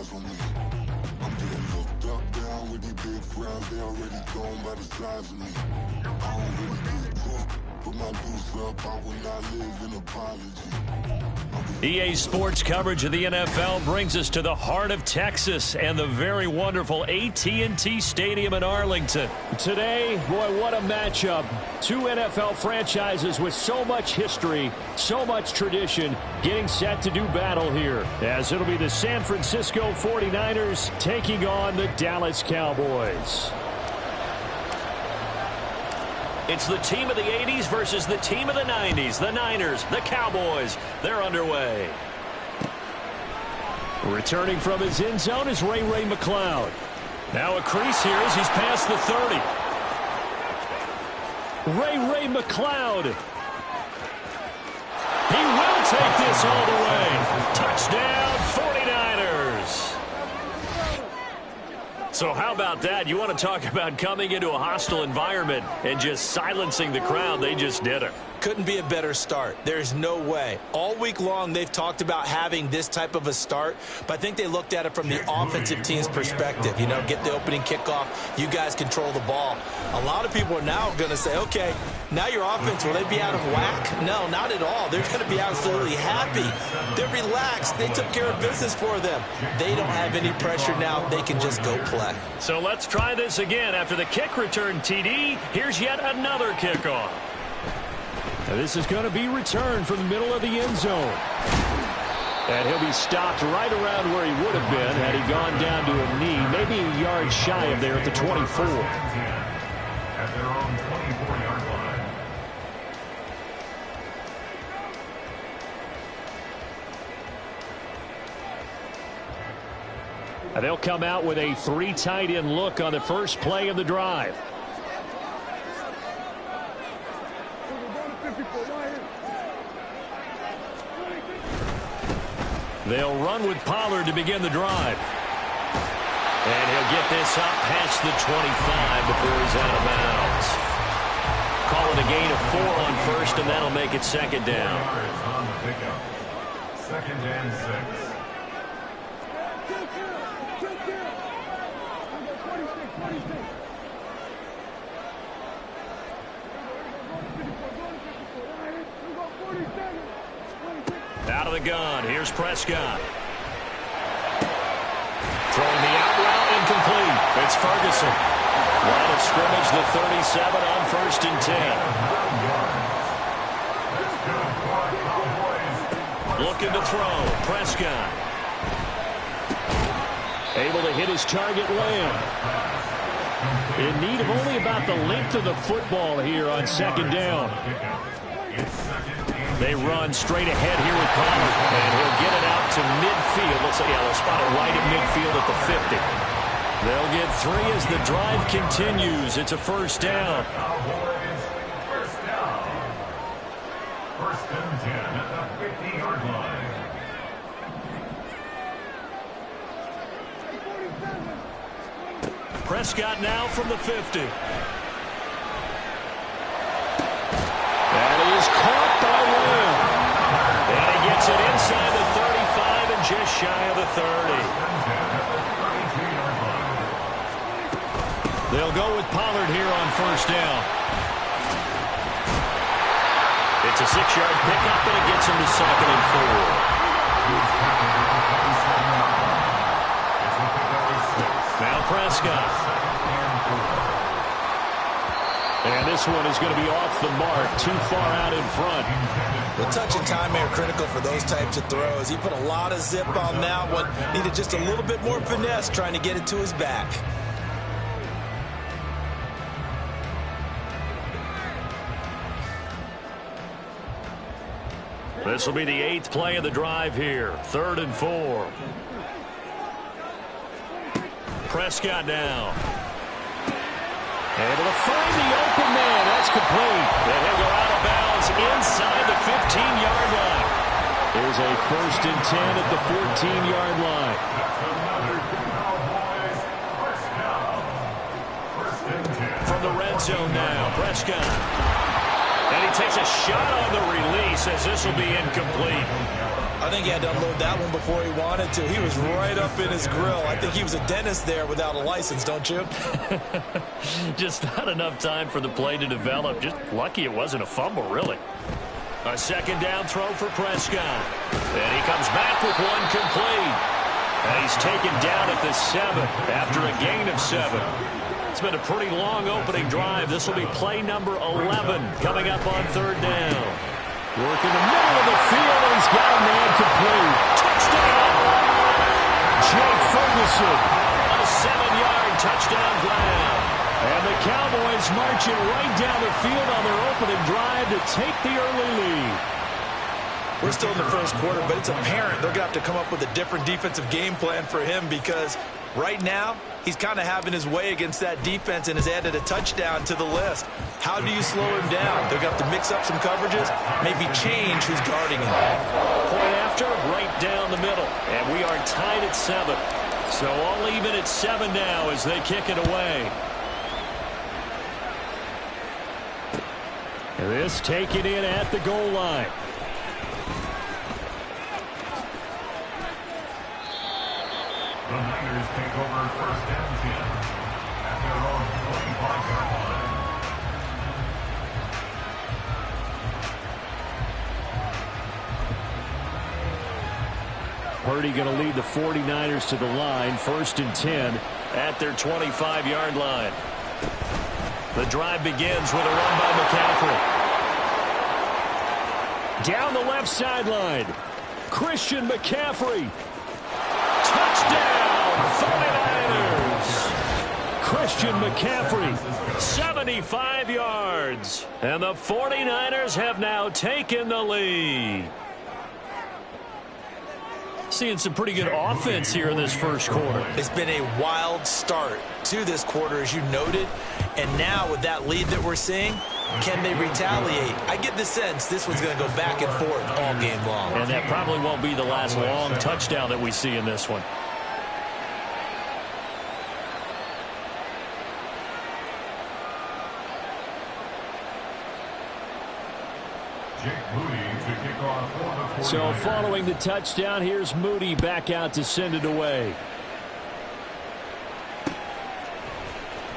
eyes on me. I'm getting looked up, down with these big crowds. They already gone by the size of me. I don't really get drunk, put my deuce up. I will not live in apology. EA Sports coverage of the NFL brings us to the heart of Texas and the very wonderful AT&T Stadium in Arlington. Today, boy, what a matchup. Two NFL franchises with so much history, so much tradition, getting set to do battle here, as it'll be the San Francisco 49ers taking on the Dallas Cowboys. It's the team of the 80s versus the team of the 90s. The Niners, the Cowboys, they're underway. Returning from his end zone is Ray McCloud. Now a crease here as he's past the 30. Ray McCloud. He will take this all the way. Touchdown, 49ers. So how about that? You want to talk about coming into a hostile environment and just silencing the crowd. They just did it. Couldn't be a better start. There's no way. All week long, they've talked about having this type of a start, but I think they looked at it from the offensive team's perspective. You know, get the opening kickoff. You guys control the ball. A lot of people are now going to say, okay, now your offense, will they be out of whack? No, not at all. They're going to be absolutely happy. They're relaxed. They took care of business for them. They don't have any pressure now. They can just go play. So let's try this again. After the kick return, TD, here's yet another kickoff. Now this is going to be returned from the middle of the end zone. And he'll be stopped right around where he would have been had he gone down to a knee, maybe a yard shy of there at the 24. At their own 24-yard line. They'll come out with a three tight end look on the first play of the drive. They'll run with Pollard to begin the drive. And he'll get this up past the 25 before he's out of bounds. Call it a gain of 4 on first, and that'll make it second down. On the pickup. Second and 6. Out of the gun, here's Prescott. Throwing the out route, incomplete. It's Ferguson. Line of scrimmage, the 37 on first and 10. Looking to throw, Prescott. Able to hit his target, Lamb. In need of only about the length of the football here on second down. They run straight ahead here with Pollard, and he'll get it out to midfield. Let's say, they'll spot it right at midfield at the 50. They'll get 3 as the drive continues. It's a first down. First down. First and 10 at the 50-yard line. Prescott now from the 50. That is caught by Lamb. And he gets it inside the 35 and just shy of the 30. They'll go with Pollard here on first down. It's a 6-yard pickup, and it gets him to second and 4. Now Prescott. And this one is going to be off the mark, too far out in front. The touch and time are critical for those types of throws. He put a lot of zip on that one. Needed just a little bit more finesse trying to get it to his back. This will be the 8th play of the drive here. 3rd and 4. Prescott now. Able to find the open man. That's complete. And he'll go out of bounds inside the 15-yard line. There's a first and 10 at the 14-yard line. From the red zone now, Prescott. And he takes a shot on the release as this will be incomplete. I think he had to unload that one before he wanted to. He was right up in his grill. I think he was a dentist there without a license, don't you? Just not enough time for the play to develop. Just lucky it wasn't a fumble, really. A second down throw for Prescott. And he comes back with one complete. And he's taken down at the 7 after a gain of 7. It's been a pretty long opening drive. This will be play number 11 coming up on third down. Working the middle of the field, and he's got a man complete. Touchdown! Jake Ferguson. A 7-yard touchdown grab. And the Cowboys marching right down the field on their opening drive to take the early lead. We're still in the first quarter, but it's apparent they're going to have to come up with a different defensive game plan for him because right now he's kind of having his way against that defense and has added a touchdown to the list. How do you slow him down? They're going to have to mix up some coverages, maybe change who's guarding him. Point after, right down the middle. And we are tied at 7. So all even at 7 now as they kick it away. And this taken in at the goal line. The Niners take over first down 10 at their own 25-yard line. Purdy going to lead the 49ers to the line, 1st and 10 at their 25-yard line. The drive begins with a run by McCaffrey. Down the left sideline, Christian McCaffrey. Touchdown, 49ers. Christian McCaffrey, 75 yards. And the 49ers have now taken the lead. Seeing some pretty good offense here in this first quarter. It's been a wild start to this quarter, as you noted. And now with that lead that we're seeing, can they retaliate? I get the sense this one's going to go back and forth all game long. And that probably won't be the last long touchdown that we see in this one. So following the touchdown, here's Moody back out to send it away.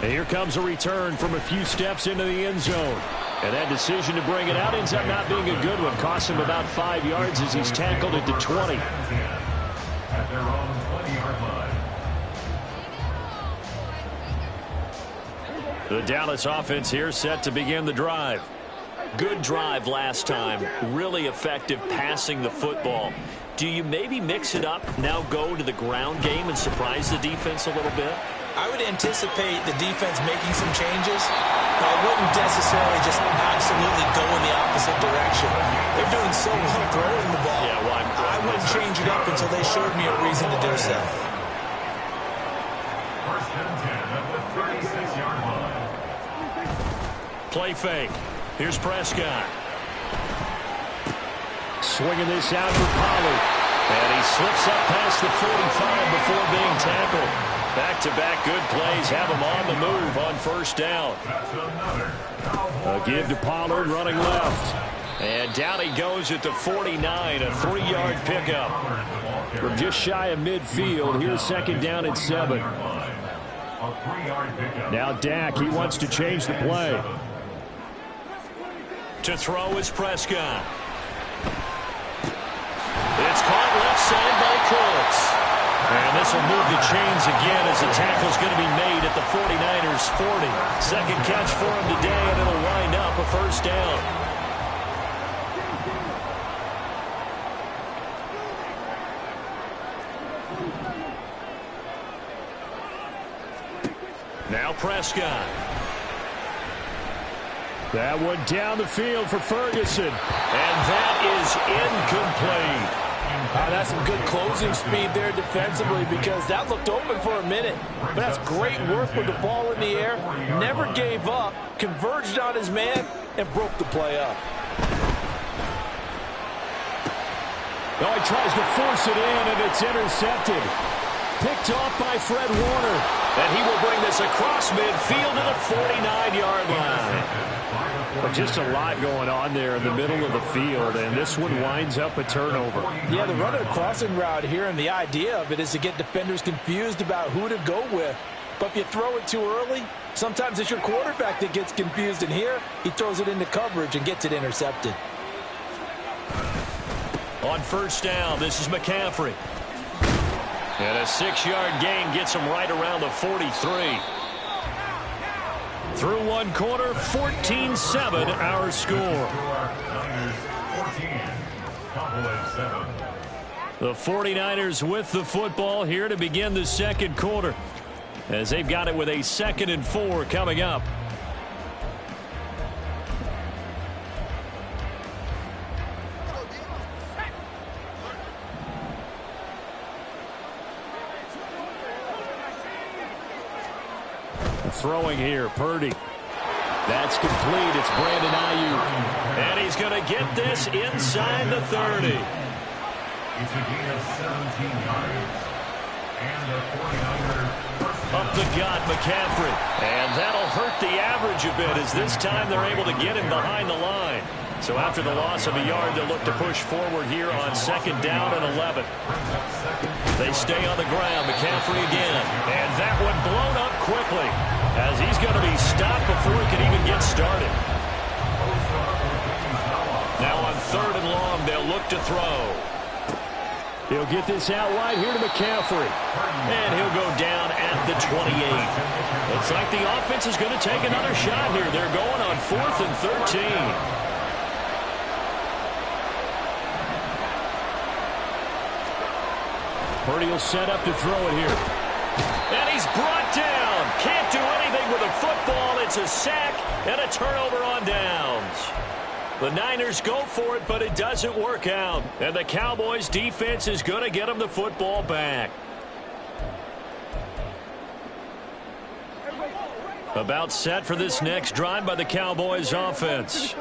And here comes a return from a few steps into the end zone. And that decision to bring it out ends up not being a good one. Costs him about 5 yards as he's tackled at the 20. At their own 20-yard line. The Dallas offense here set to begin the drive. Good drive last time. Really effective passing the football. Do you maybe mix it up, now go to the ground game and surprise the defense a little bit? I would anticipate the defense making some changes, but I wouldn't necessarily just absolutely go in the opposite direction. They're doing so well throwing the ball. Yeah, well, I wouldn't change it up until they showed me a reason to do so. First and 10 at the 36-yard line. Play fake. Here's Prescott. Swinging this out for Pollard. And he slips up past the 45 before being tackled. Back-to-back good plays have him on the move on first down. That's A give to Pollard running left. And down he goes at the 49, a 3-yard pickup. From just shy of midfield, here's second down at 7. Now Dak, he wants to change the play. To throw is Prescott. It's caught left side by Cooks. And this will move the chains again as the tackle's going to be made at the 49ers 40. Second catch for him today, and it'll wind up a first down. Now Prescott. That one down the field for Ferguson. And that is incomplete. That's some good closing speed there defensively because that looked open for a minute. But that's great work with the ball in the air. Never gave up, converged on his man, and broke the play up. Oh, he tries to force it in, and it's intercepted. Picked off by Fred Warner. And he will bring this across midfield to the 49-yard line. But just a lot going on there in the middle of the field, and this one winds up a turnover. Yeah, they're running a crossing route here, and the idea of it is to get defenders confused about who to go with. But if you throw it too early, sometimes it's your quarterback that gets confused, and here he throws it into coverage and gets it intercepted. On first down, this is McCaffrey. And a 6-yard gain gets him right around the 43. Through one quarter, 14-7 our score. The 49ers with the football here to begin the second quarter, as they've got it with a 2nd and 4 coming up. Throwing here, Purdy. That's complete. It's Brandon Ayuk. And he's going to get this inside the 30. It's a gain of 17 yards. And the 49ers Up the gut, McCaffrey. And that'll hurt the average a bit, as this time they're able to get him behind the line. So after the loss of a yard, they'll look to push forward here on 2nd down and 11. They stay on the ground. McCaffrey again. And that one blown up quickly, as he's going to be stopped before he can even get started. Now on 3rd and long, they'll look to throw. He'll get this out wide here to McCaffrey. And he'll go down at the 28. Looks like the offense is going to take another shot here. They're going on 4th and 13. Purdy will set up to throw it here. And he's brought down. Can't do anything with a football. It's a sack and a turnover on downs. The Niners go for it, but it doesn't work out. And the Cowboys defense is going to get them the football back. About set for this next drive by the Cowboys offense.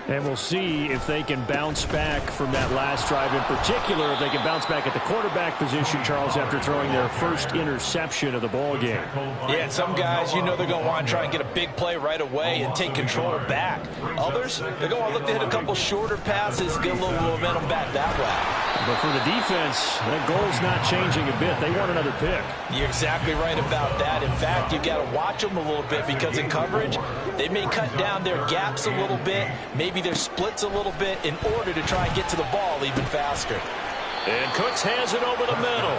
And we'll see if they can bounce back from that last drive, in particular if they can bounce back at the quarterback position, Charles, after throwing their first interception of the ball game. Yeah, some guys, you know, they're going to want to try and get a big play right away and take control back. Others, they're going to look to hit a couple shorter passes, get a little momentum back that way. But for the defense, that goal's not changing a bit. They want another pick. You're exactly right about that. In fact, you've got to watch them a little bit, because in coverage, they may cut down their gaps a little bit, maybe their splits a little bit, in order to try and get to the ball even faster. And Cooks has it over the middle.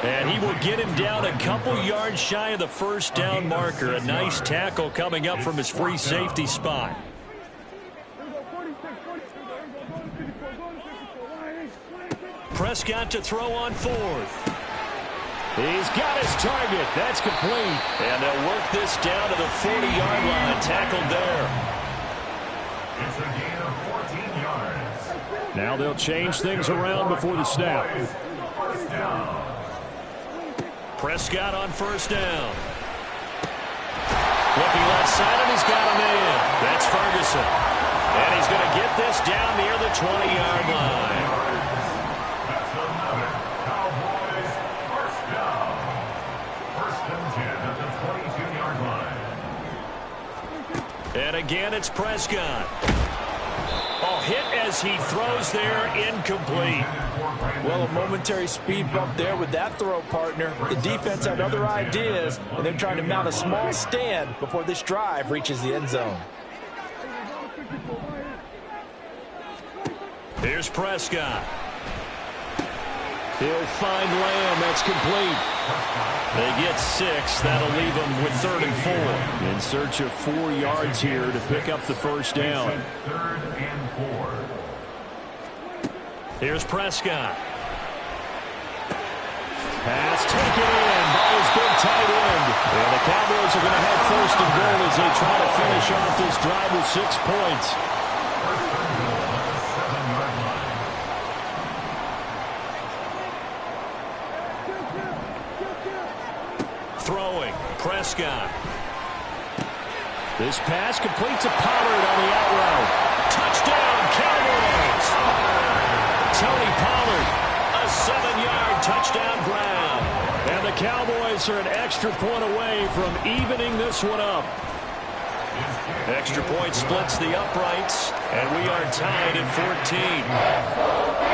And he will get him down a couple yards shy of the first down marker. A nice tackle coming up from his free safety spot. Prescott to throw on 4th. He's got his target. That's complete. And they'll work this down to the 40-yard line. Tackled there. It's a gain of 14 yards. Now they'll change things around before the snap. First down. Prescott on first down. Looking left side, and he's got him in. That's Ferguson. And he's going to get this down near the 20-yard line. That's another Cowboys first down. 1st and 10 at the 22-yard line. And again, it's Prescott. Oh, hit as he throws there, incomplete. Well, a momentary speed bump there with that throw, partner. The defense had other ideas, and they're trying to mount a small stand before this drive reaches the end zone. Here's Prescott. He'll find Lamb. That's complete. They get 6. That'll leave them with 3rd and 4. In search of 4 yards here to pick up the first down. 3rd and 4. Here's Prescott. Pass taken in by his big tight end. And the Cowboys are going to have 1st and goal as they try to finish off this drive with 6 points. Throwing, Prescott. This pass completes a Pollard on the out route. Touchdown, Cowboys! Tony Pollard, a 7-yard touchdown grab. And the Cowboys are an extra point away from evening this one up. Extra point splits the uprights, and we are tied at 14.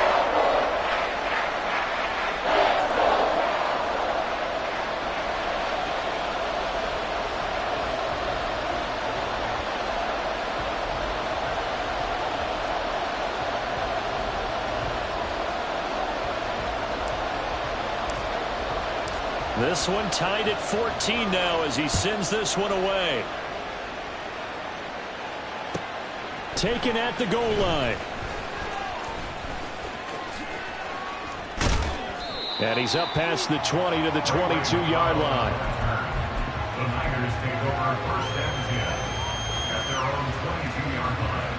This one tied at 14 now as he sends this one away. Taken at the goal line. And he's up past the 20 to the 22-yard line. The Niners take over first and 10 at their own 22-yard line.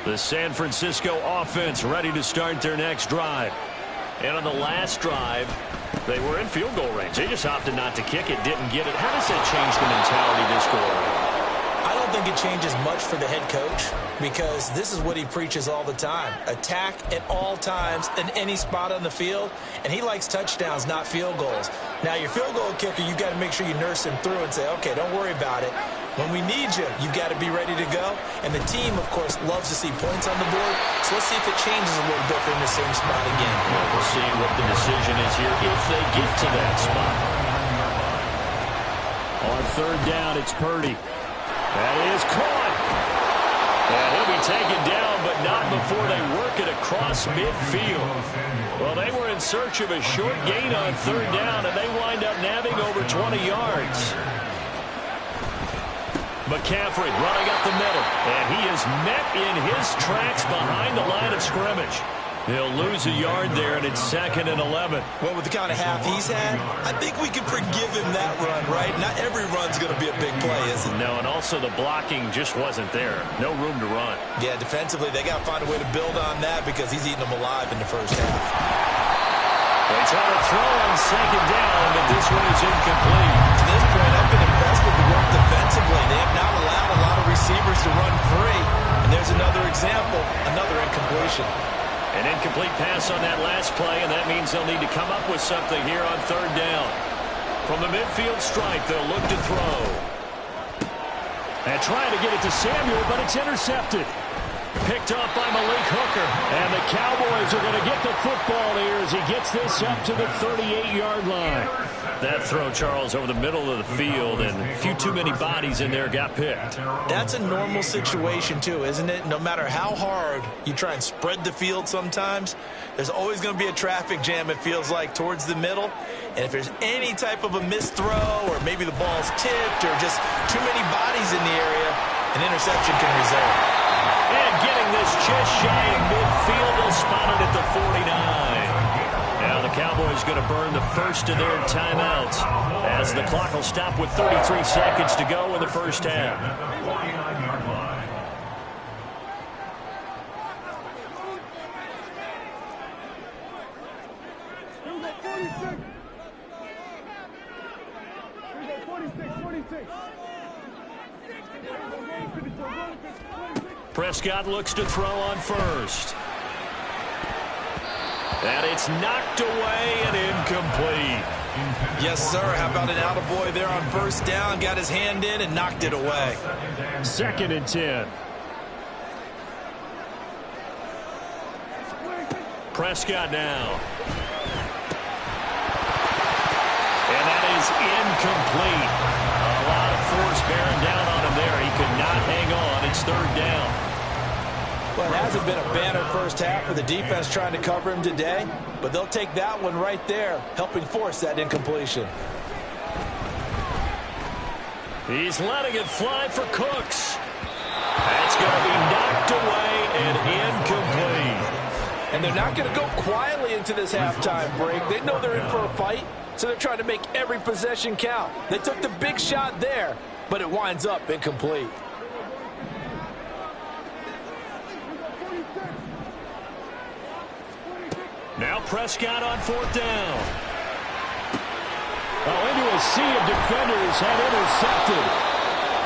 The San Francisco offense ready to start their next drive. And on the last drive, they were in field goal range. They just opted not to kick it, didn't get it. How does that change the mentality this go around? I don't think it changes much for the head coach because this is what he preaches all the time. Attack at all times in any spot on the field, and he likes touchdowns, not field goals. Now, your field goal kicker, you got to make sure you nurse him through and say, okay, don't worry about it. When we need you, you've got to be ready to go. And the team, of course, loves to see points on the board. So let's see if it changes a little bit in the same spot again. Well, we'll see what the decision is here if they get to that spot. On third down, it's Purdy. That is caught. And he'll be taken down, but not before they work it across midfield. Well, they were in search of a short gain on third down, and they wind up nabbing over 20 yards. McCaffrey running up the middle, and he is met in his tracks behind the line of scrimmage. They'll lose a yard there, and it's 2nd and 11. Well, with the kind of half he's had, I think we can forgive him that run, right? Not every run's going to be a big play, is it? No, and also the blocking just wasn't there. No room to run. Yeah, defensively, they got to find a way to build on that because he's eating them alive in the first half. They try to throw on 2nd down, but this one is incomplete. To this point, I've been impressed with the work defensively. They have not allowed a lot of receivers to run free. And there's another example, another incompletion. An incomplete pass on that last play, and that means they'll need to come up with something here on third down. From the midfield stripe, they'll look to throw. And trying to get it to Samuel, but it's intercepted. Picked up by Malik Hooker. And the Cowboys are going to get the football here as he gets this up to the 38-yard line. That throw, Charles, over the middle of the field, and a few too many bodies in there got picked. That's a normal situation, too, isn't it? No matter how hard you try and spread the field sometimes, there's always going to be a traffic jam, it feels like, towards the middle. And if there's any type of a missed throw or maybe the ball's tipped or just too many bodies in the area, an interception can result. And getting this just shy of midfield, they'll spot it at the 49. Now the Cowboys going to burn the first of their timeouts as the clock will stop with 33 seconds to go in the first half. Prescott looks to throw on first. And it's knocked away and incomplete. Yes, sir. How about an attaboy there on first down? Got his hand in and knocked it away. 2nd and 10. Prescott now. And that is incomplete. A lot of force bearing down on him there. He could not hang on. It's third down. Well, it hasn't been a banner first half for the defense trying to cover him today, but they'll take that one right there, helping force that incompletion. He's letting it fly for Cooks. That's going to be knocked away and incomplete. And they're not going to go quietly into this halftime break. They know they're in for a fight, so they're trying to make every possession count. They took the big shot there, but it winds up incomplete. Now Prescott on 4th down. Oh, into a sea of defenders and intercepted.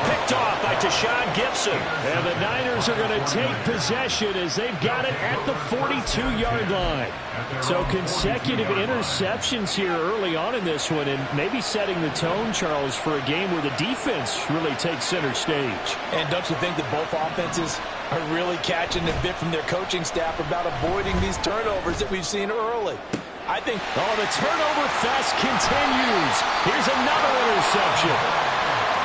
Picked off by Tashawn Gibson. And the Niners are going to take possession as they've got it at the 42-yard line. So consecutive interceptions here early on in this one, and maybe setting the tone, Charles, for a game where the defense really takes center stage. And don't you think that both offenses are really catching the bit from their coaching staff about avoiding these turnovers that we've seen early? I think... Oh, the turnover fest continues. Here's another interception.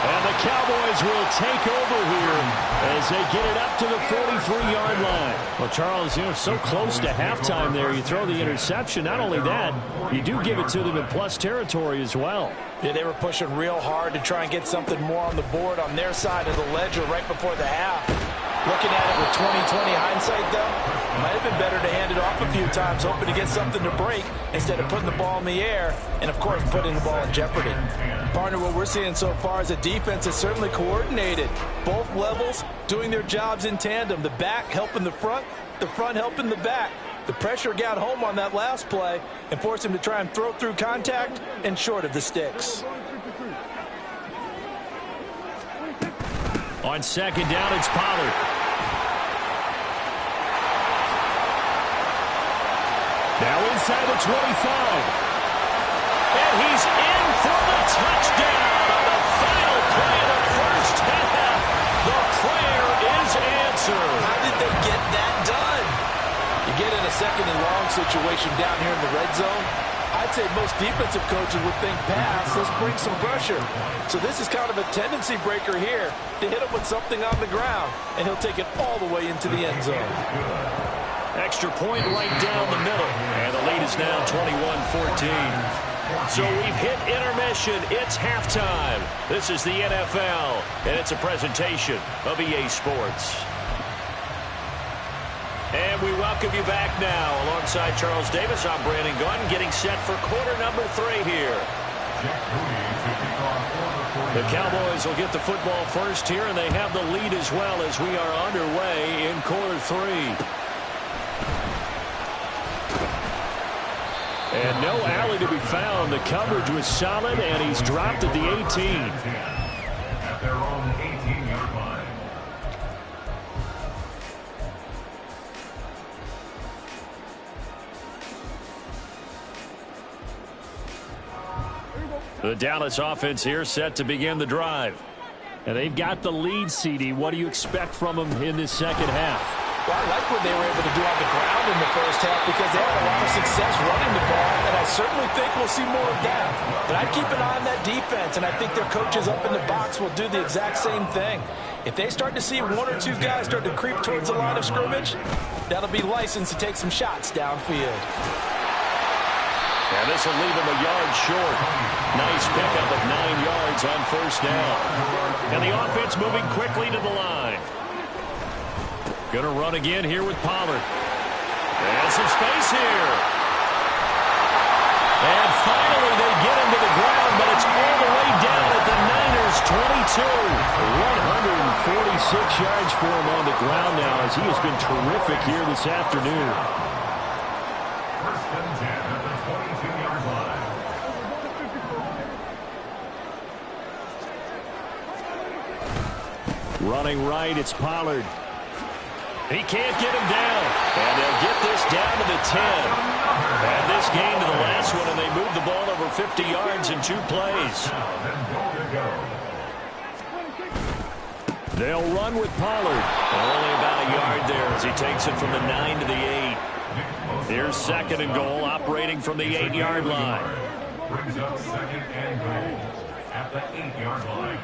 And the Cowboys will take over here as they get it up to the 43-yard line. Well, Charles, so close to halftime there. You throw the interception. Not only that, you do give it to them in plus territory as well. Yeah, they were pushing real hard to try and get something more on the board on their side of the ledger right before the half. Looking at it with 20/20 hindsight, though, it might have been better to hand it off a few times, hoping to get something to break instead of putting the ball in the air and, of course, putting the ball in jeopardy. Partner, what we're seeing so far is a defense that's certainly coordinated. Both levels doing their jobs in tandem. The back helping the front helping the back. The pressure got home on that last play and forced him to try and throw through contact and short of the sticks. On second down, it's Pollard. Now inside the 25. And he's in for the touchdown on the final play of the first half. The prayer is answered. How did they get that done? You get in a second and long situation down here in the red zone. I'd say most defensive coaches would think pass, let's bring some pressure. So this is kind of a tendency breaker here to hit him with something on the ground, and he'll take it all the way into the end zone. Extra point right down the middle. And the lead is now 21-14. So we've hit intermission. It's halftime. This is the NFL, and it's a presentation of EA Sports. And we welcome you back now. Alongside Charles Davis, I'm Brandon Gunn, getting set for quarter number 3 here. The Cowboys will get the football first here, and they have the lead as well as we are underway in quarter 3. And no alley to be found. The coverage was solid, and he's dropped at the 18. At their own 18-yard line. The Dallas offense here set to begin the drive. And they've got the lead, CD. What do you expect from them in this second half? Well, I like what they were able to do on the ground in the first half because they had a lot of success running the ball, and I certainly think we'll see more of that. But I'd keep an eye on that defense, and I think their coaches up in the box will do the exact same thing. If they start to see 1 or 2 guys start to creep towards the line of scrimmage, that'll be licensed to take some shots downfield. And this will leave him a yard short. Nice pickup of 9 yards on first down. And the offense moving quickly to the line. Going to run again here with Pollard. And some space here. And finally they get him to the ground, but it's all the way down at the Niners 22. 146 yards for him on the ground now as he has been terrific here this afternoon. First and 10 at the 22-yard line. Running right, it's Pollard. He can't get him down. And they'll get this down to the 10. And this game to the last one, and they move the ball over 50 yards in 2 plays. They'll run with Pollard. Only about a yard there as he takes it from the 9 to the 8. Here's second and goal, operating from the 8-yard line. Brings up second and goal at the 8-yard line.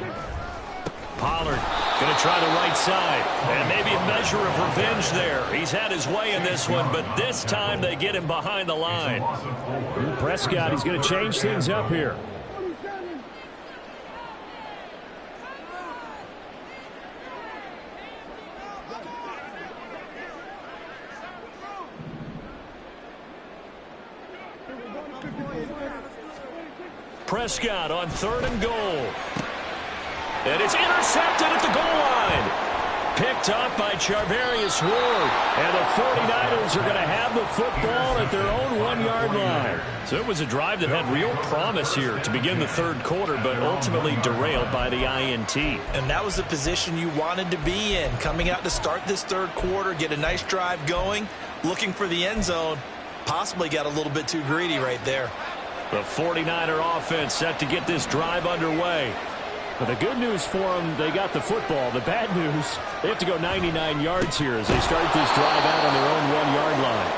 Pollard going to try the right side. And maybe a measure of revenge there. He's had his way in this one, but this time they get him behind the line. Prescott, he's going to change things up here. Prescott on third and goal. And it's intercepted at the goal line. Picked picked up by Charvarius Ward. And the 49ers are going to have the football at their own 1-yard line. So it was a drive that had real promise here to begin the third quarter, but ultimately derailed by the INT. And that was the position you wanted to be in. Coming out to start this third quarter, get a nice drive going, looking for the end zone. Possibly got a little bit too greedy right there. The 49er offense set to get this drive underway. But the good news for them, they got the football. The bad news, they have to go 99 yards here as they start this drive out on their own 1-yard line.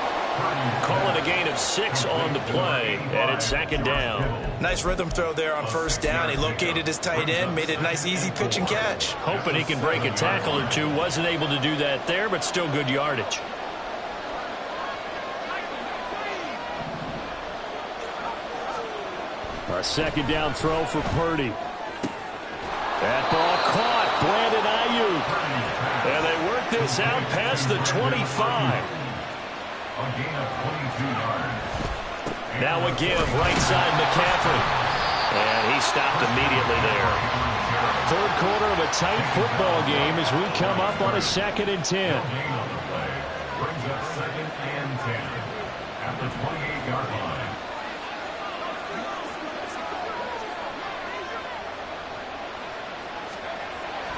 Call it a gain of 6 on the play, and it's second down. Nice rhythm throw there on first down. He located his tight end, made it a nice easy pitch and catch. Hoping he can break a tackle or two. Wasn't able to do that there, but still good yardage. A second down throw for Purdy. That ball caught. Brandon Ayuk. And they work this out past the 25. A gain of 22 yards. Now a give, right side McCaffrey. And he stopped immediately there. Third quarter of a tight football game as we come up on a 2nd and 10. Gain on the play. Brings up 2nd and 10 at the 28-yard line.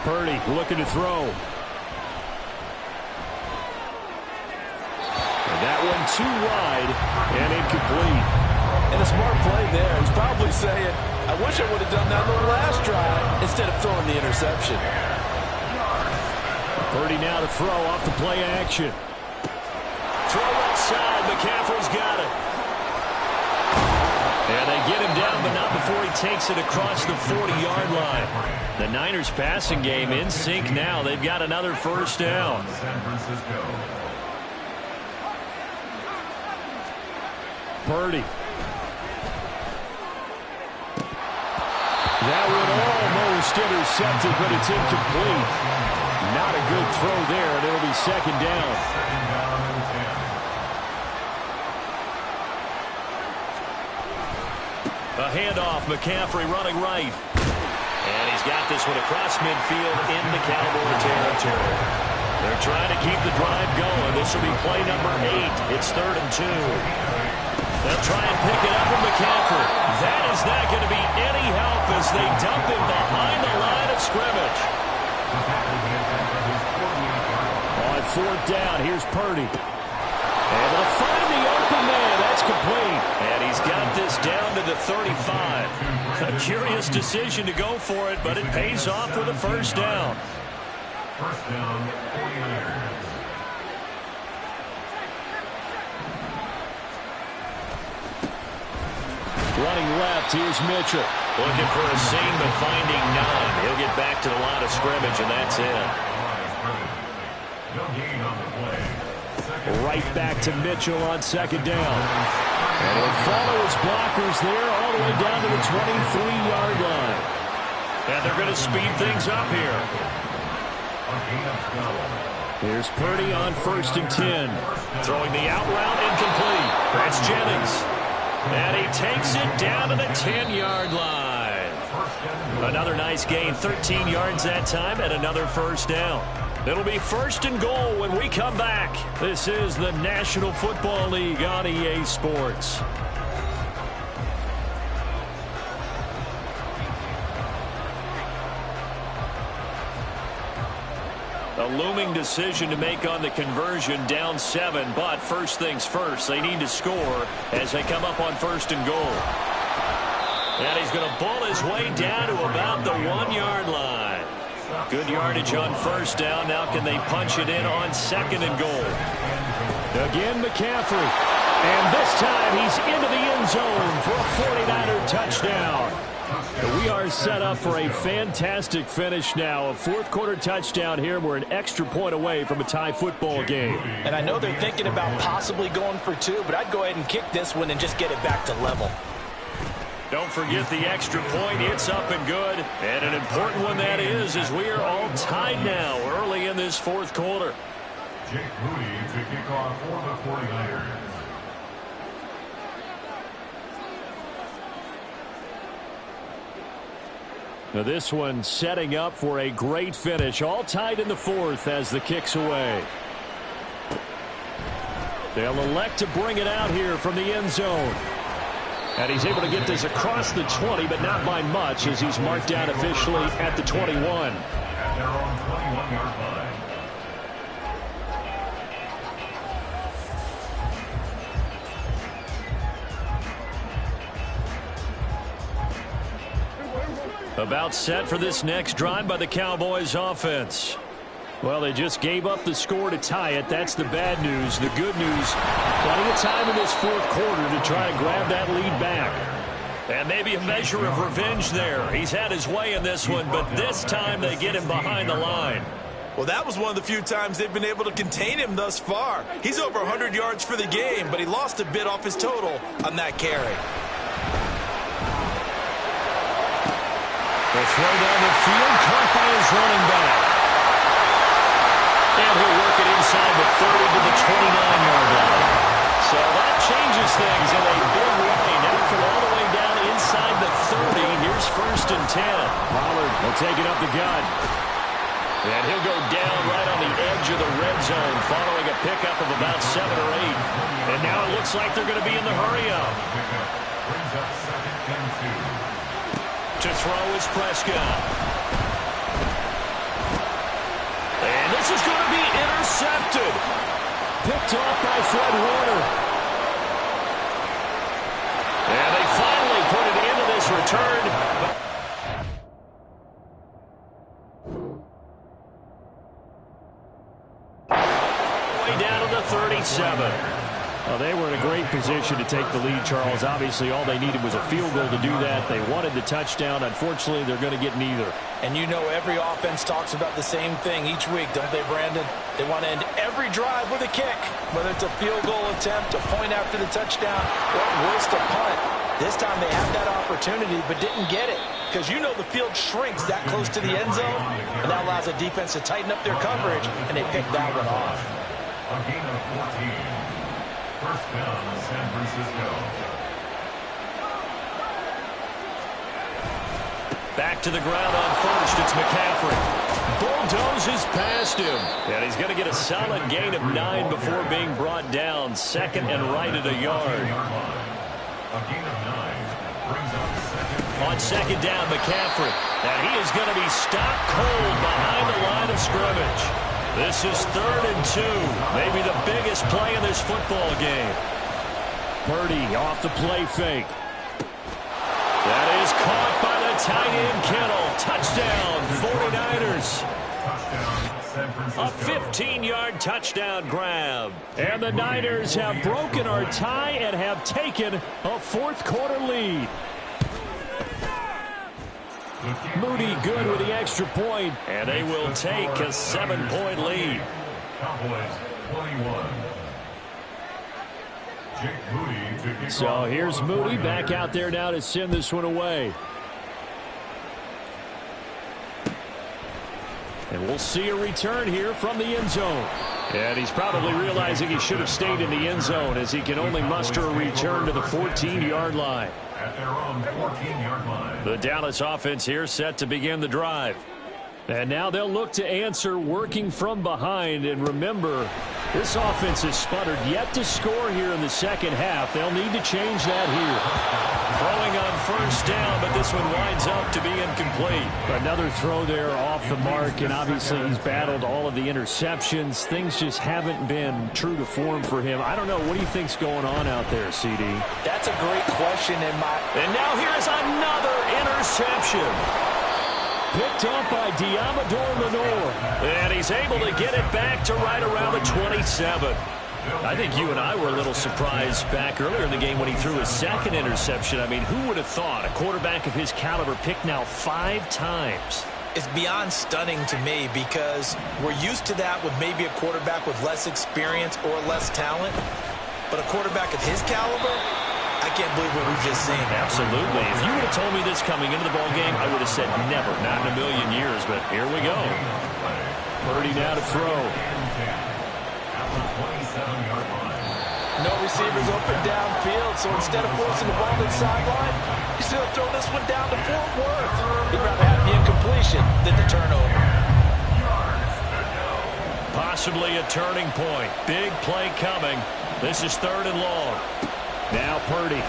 Purdy looking to throw. And that one too wide and incomplete. And a smart play there. He's probably saying, I wish I would have done that on the last drive instead of throwing the interception. Purdy now to throw off the play action. Throw outside. McCaffrey's got it. And they get him down, but not before he takes it across the 40-yard line. The Niners passing game in sync now. They've got another first down. San Francisco. Purdy. That one almost intercepted, but it's incomplete. Not a good throw there, and it'll be second down. Second down and 10. A handoff. McCaffrey running right. And he's got this one across midfield into Cowboy territory. They're trying to keep the drive going. This will be play number 8. It's 3rd and 2. They'll try and pick it up with McCaffrey. That is not going to be any help as they dump him behind the line of scrimmage. On 4th down, here's Purdy. And they'll find the open man. That's complete. And he's got this down to the 35. A curious decision to go for it, but it pays off with a first down. First down, 49ers. Running left, here's Mitchell. Looking for a seam, but finding none. He'll get back to the line of scrimmage, and that's it. No gain on the play. Right back to Mitchell on 2nd down. And he'll follow his blockers there all the way down to the 23-yard line. And they're going to speed things up here. Here's Purdy on 1st and 10. Throwing the out route incomplete. That's Jennings. And he takes it down to the 10-yard line. Another nice gain, 13 yards that time, and another first down. It'll be 1st and goal when we come back. This is the National Football League on EA Sports. A looming decision to make on the conversion, down 7, but first things first, they need to score as they come up on 1st and goal. And he's going to bull his way down to about the 1-yard line. Good yardage on first down. Now can they punch it in on 2nd and goal? Again, McCaffrey. And this time he's into the end zone for a 49er touchdown. We are set up for a fantastic finish now. A 4th quarter touchdown here. We're an extra point away from a tie football game. And I know they're thinking about possibly going for 2, but I'd go ahead and kick this one and just get it back to level. Don't forget the extra point. It's up and good. And an important one that is, as we are all tied now early in this 4th quarter. Jake Moody to kick off for the 49ers. Now this one setting up for a great finish. All tied in the fourth as the kick's away. They'll elect to bring it out here from the end zone. And he's able to get this across the 20, but not by much as he's marked down officially at the 21. At their own 21-yard line. About set for this next drive by the Cowboys offense. Well, they just gave up the score to tie it. That's the bad news. The good news, plenty of time in this fourth quarter to try to grab that lead back. And maybe a measure of revenge there. He's had his way in this one, but this time they get him behind the line. Well, that was one of the few times they've been able to contain him thus far. He's over 100 yards for the game, but he lost a bit off his total on that carry. They'll throw down the field, caught by his running back. And he'll work it inside the 30 to the 29-yard line. So that changes things in a big way. Now from all the way down inside the 30, here's 1st and 10. Pollard will take it up the gut. And he'll go down right on the edge of the red zone following a pickup of about 7 or 8. And now it looks like they're going to be in the hurry-up. Brings up 2nd and 2. To throw is Prescott. And this is going to be intercepted. Picked off by Fred Warner. And they finally put it into this return. Way down to the 37. Well, they were in a great position to take the lead, Charles. Obviously, all they needed was a field goal to do that. They wanted the touchdown. Unfortunately, they're going to get neither. And you know every offense talks about the same thing each week, don't they, Brandon? They want to end every drive with a kick, whether it's a field goal attempt, a point after the touchdown, or worse, a punt. This time they had that opportunity but didn't get it because you know the field shrinks that close to the end zone, and that allows the defense to tighten up their coverage, and they picked that one off. A gain of 14. First down, San Francisco. Back to the ground on first. It's McCaffrey. Bulldozes past him. And he's going to get a solid gain of 9 before being brought down. 2nd and right at a yard. A gain of 9 brings up 2nd. On 2nd down, McCaffrey. And he is going to be stopped cold behind the line of scrimmage. This is 3rd and 2. Maybe the biggest play in this football game. Purdy off the play fake. That is caught by the tight end Kittle. Touchdown, 49ers. Touchdown, San A Francisco. 15-yard touchdown grab. And the Niners have broken our tie and have taken a fourth quarter lead. Moody good with the extra point, and they will take a 7-point lead. Cowboys 21. Jake Moody to kick So off here's on the Moody back 49ers. out there now to send this one away. And we'll see a return here from the end zone. And he's probably realizing he should have stayed in the end zone as he can only muster a return to the 14-yard line. At their own 14-yard line. The Dallas offense here set to begin the drive. And now they'll look to answer working from behind. And remember, this offense has sputtered yet to score here in the second half. They'll need to change that here. Throwing on first down, but this one winds up to be incomplete. Another throw there off the mark, and obviously he's battled all of the interceptions. Things just haven't been true to form for him. I don't know. What do you think's going on out there, CD? That's a great question. And now here's another interception. Picked up by Diamador Lenore. And he's able to get it back to right around the 27. I think you and I were a little surprised back earlier in the game when he threw his second interception. I mean, who would have thought a quarterback of his caliber picked now 5 times? It's beyond stunning to me because we're used to that with maybe a quarterback with less experience or less talent. But a quarterback of his caliber, I can't believe what we've just seen. Absolutely. If you would have told me this coming into the ballgame, I would have said never, not in a million years. But here we go. Purdy now to throw. No receivers open downfield, so instead of forcing the ball to the sideline, He's going to throw this one down to Fort Worth. He'd rather have the incompletion than the turnover. Possibly a turning point. Big play coming. This is 3rd and long. Now Purdy.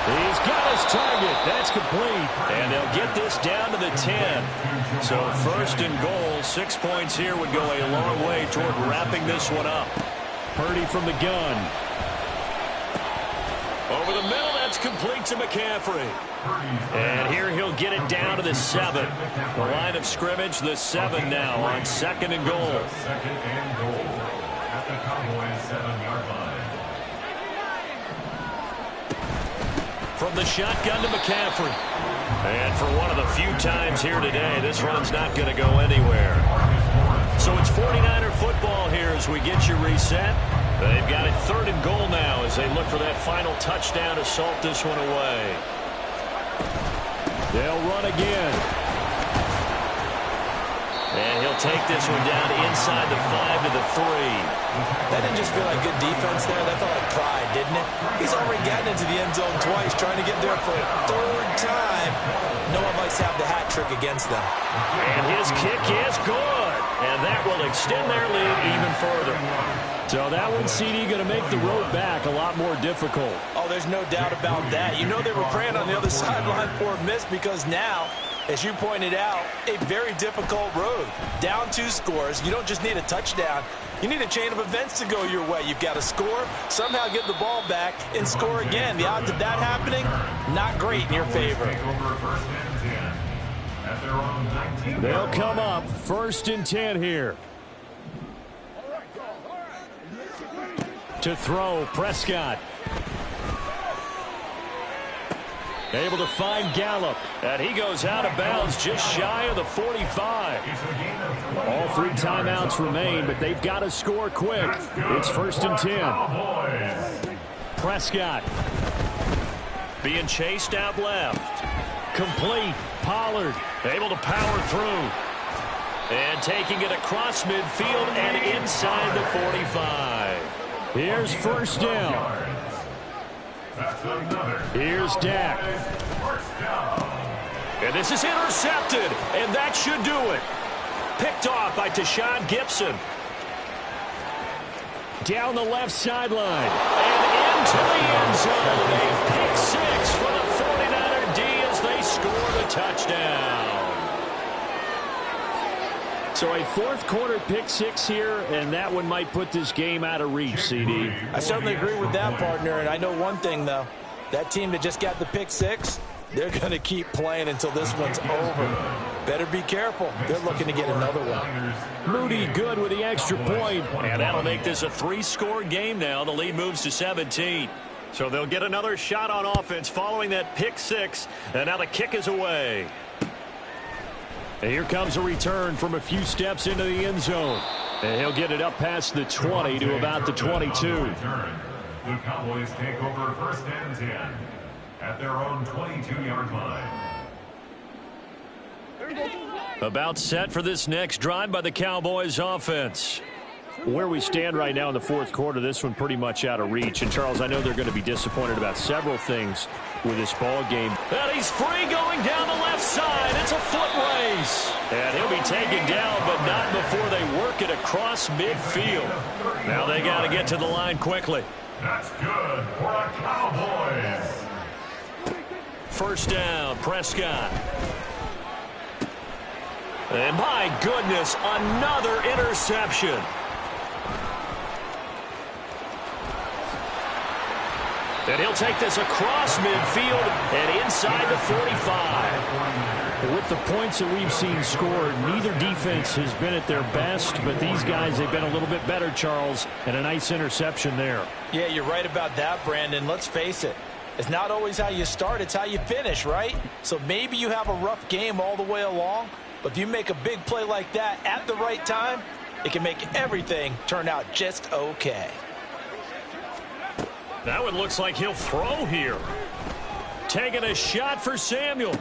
He's got his target. That's complete. And they'll get this down to the 10. So 1st and goal. 6 points here would go a long way toward wrapping this one up. Purdy from the gun. Over the middle, that's complete to McCaffrey. And here he'll get it down to the 7. The line of scrimmage, the 7 now on 2nd and goal. 2nd and goal at the Cowboys' 7-yard line. From the shotgun to McCaffrey. And for one of the few times here today, this run's not going to go anywhere. So it's 49er football here as we get you reset. They've got it 3rd and goal now as they look for that final touchdown to salt this one away. They'll run again. And he'll take this one down inside the 5 to the 3. That didn't just feel like good defense there. That felt like pride, didn't it? He's already gotten into the end zone twice, trying to get there for a 3rd time. No one likes to have the hat trick against them. And his kick is good. And that will extend their lead even further. So that one, CD, going to make the road back a lot more difficult. Oh, there's no doubt about that. You know they were praying on the other sideline for a miss because now, as you pointed out, a very difficult road. Down 2 scores. You don't just need a touchdown. You need a chain of events to go your way. You've got to score, somehow get the ball back, and score again. The odds of that happening, not great in your favor. They'll come up 1st and 10 here. To throw, Prescott. Able to find Gallup. And he goes out of bounds just shy of the 45. All 3 timeouts remain, but they've got to score quick. It's 1st and 10. Prescott. Being chased out left. Complete. Pollard. Able to power through. And taking it across midfield and inside the 45. Here's 1st down. Here's Dak. And this is intercepted, and that should do it. Picked off by Tashawn Gibson. Down the left sideline. And into the end zone. A pick 6 for the 49er D as they score the touchdown. So a 4th quarter pick 6 here, and that one might put this game out of reach, CD. I certainly agree with that, partner, and I know one thing, though. That team that just got the pick 6, they're going to keep playing until this one's over. Better be careful. They're looking to get another one. Moody good with the extra point. And that'll make this a 3-score game now. The lead moves to 17. So they'll get another shot on offense following that pick 6, and now the kick is away. And here comes a return from a few steps into the end zone. And he'll get it up past the 20 to about the 22. The Cowboys take over 1st and 10 at their own 22-yard line. About set for this next drive by the Cowboys offense. Where we stand right now in the 4th quarter, this one pretty much out of reach. And, Charles, I know they're going to be disappointed about several things with this ball game. And he's free going down the left side. It's a foot race. And he'll be taken down, but not before they work it across midfield. Now they got to get to the line quickly. That's good for the Cowboys. 1st down, Prescott. And my goodness, another interception. And he'll take this across midfield and inside the 45. With the points that we've seen scored, neither defense has been at their best, but these guys, they've been a little bit better, Charles, and a nice interception there. Yeah, you're right about that, Brandon. Let's face it. It's not always how you start, it's how you finish, right? So maybe you have a rough game all the way along, but if you make a big play like that at the right time, it can make everything turn out just okay. That one looks like he'll throw here. Taking a shot for Samuel.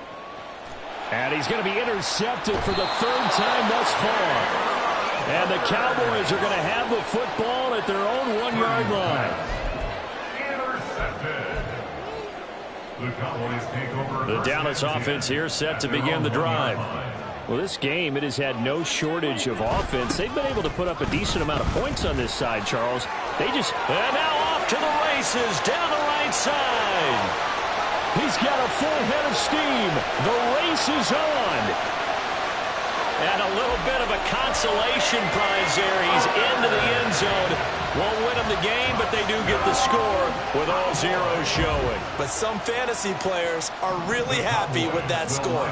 And he's going to be intercepted for the 3rd time thus far. And the Cowboys are going to have the football at their own 1-yard line. Intercepted. The Cowboys take over. The Dallas offense here set to begin the drive. Well, this game, it has had no shortage of offense. They've been able to put up a decent amount of points on this side, Charles. And now off to the races down the right side. He's got a full head of steam. The race is on. And a little bit of a consolation prize there. He's into the end zone. Won't win them the game, but they do get the score with all zeros showing. But some fantasy players are really happy with that score.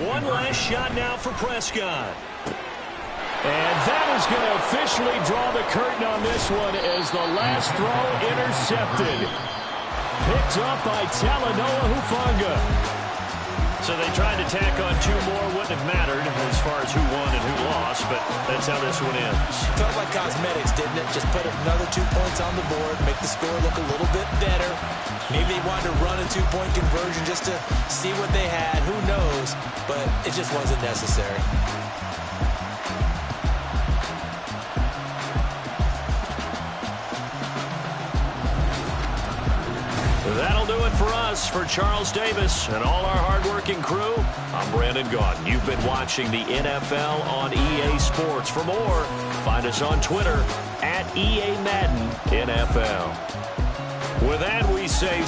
One last shot now for Prescott. And that is going to officially draw the curtain on this one as the last throw intercepted. Picked up by Talanoa Hufanga. So they tried to tack on two more. Wouldn't have mattered as far as who won and who lost, but that's how this one ends. Felt like cosmetics, didn't it? Just put another 2 points on the board, make the score look a little bit better. Maybe they wanted to run a 2-point conversion just to see what they had. Who knows? But it just wasn't necessary. That'll do it for us. For Charles Davis and all our hardworking crew, I'm Brandon Gaudin. You've been watching the NFL on EA Sports. For more, find us on Twitter @EA Madden NFL. With that, we say